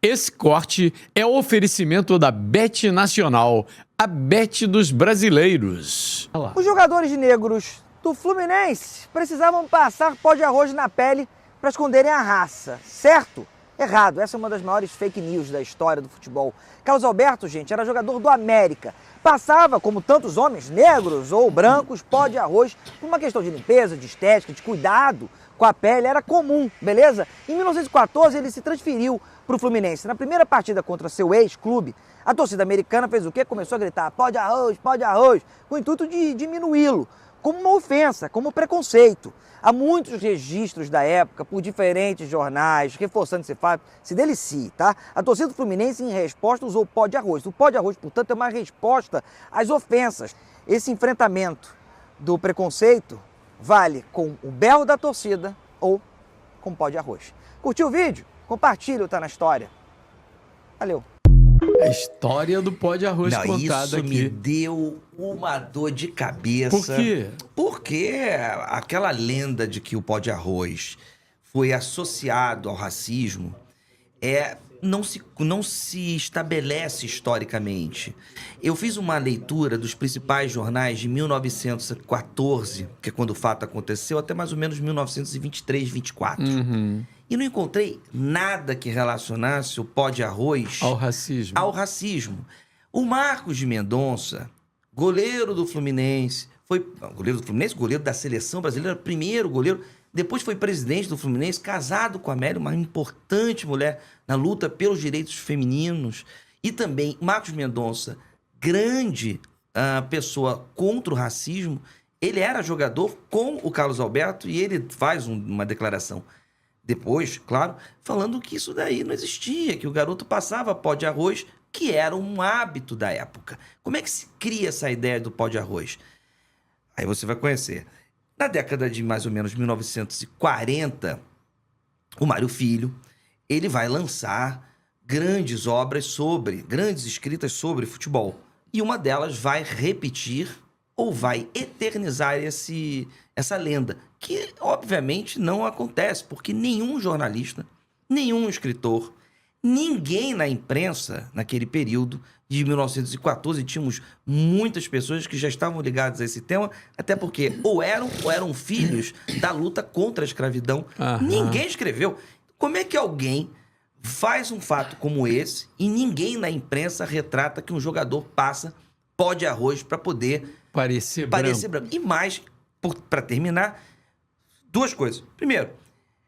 Esse corte é o oferecimento da Bet Nacional, a Bet dos brasileiros. Os jogadores negros do Fluminense precisavam passar pó de arroz na pele para esconderem a raça, certo? Errado, essa é uma das maiores fake news da história do futebol. Carlos Alberto, gente, era jogador do América. Passava, como tantos homens negros ou brancos, pó de arroz por uma questão de limpeza, de estética, de cuidado com a pele, era comum, beleza? Em 1914 ele se transferiu para o Fluminense. Na primeira partida contra seu ex-clube, a torcida americana fez o quê? Começou a gritar pó de arroz, com o intuito de diminuí-lo, como uma ofensa, como preconceito. Há muitos registros da época por diferentes jornais, reforçando esse fato, se delicie, tá? A torcida do Fluminense, em resposta, usou pó de arroz. O pó de arroz, portanto, é uma resposta às ofensas. Esse enfrentamento do preconceito vale com o berro da torcida ou com pó de arroz. Curtiu o vídeo? Compartilha o Tá na História. Valeu! A história do pó de arroz contada isso aqui. me deu uma dor de cabeça. Por quê? Porque aquela lenda de que o pó de arroz foi associado ao racismo não se estabelece historicamente. Eu fiz uma leitura dos principais jornais de 1914, que é quando o fato aconteceu, até mais ou menos 1923, 24. E não encontrei nada que relacionasse o pó de arroz Ao racismo. ao racismo. O Marcos de Mendonça, goleiro do Fluminense, goleiro da seleção brasileira, primeiro goleiro, depois foi presidente do Fluminense, casado com a Amélia, uma importante mulher na luta pelos direitos femininos. E também Marcos Mendonça, grande pessoa contra o racismo, ele era jogador com o Carlos Alberto e ele faz uma declaração depois, claro, falando que isso daí não existia, que o garoto passava pó de arroz, que era um hábito da época. Como é que se cria essa ideia do pó de arroz? Aí você vai conhecer. Na década de mais ou menos 1940, o Mário Filho, ele vai lançar grandes obras grandes escritas sobre futebol. E uma delas vai repetir ou vai eternizar essa lenda, que obviamente não acontece, porque nenhum jornalista, nenhum escritor, ninguém na imprensa, naquele período de 1914, tínhamos muitas pessoas que já estavam ligadas a esse tema, até porque ou eram filhos da luta contra a escravidão. Ninguém escreveu. Como é que alguém faz um fato como esse e ninguém na imprensa retrata que um jogador passa pó de arroz para poder parecer branco? E mais, para terminar, duas coisas. Primeiro,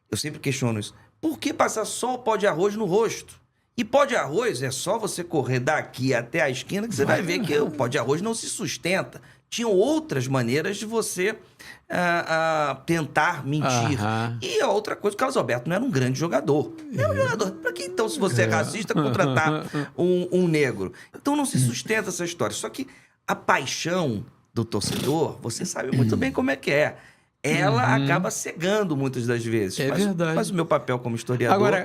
eu sempre questiono isso. Por que passar só o pó de arroz no rosto? E pó de arroz é só você correr daqui até a esquina que você vai ver que o pó de arroz não se sustenta. Tinham outras maneiras de você tentar mentir. E a outra coisa, o Carlos Alberto não era um grande jogador. Não era um jogador. Para que então, se você é racista, contratar um negro? Então não se sustenta essa história. Só que a paixão do torcedor, você sabe muito bem como é que é. Ela acaba cegando muitas das vezes. Verdade. Mas o meu papel como historiador... Agora,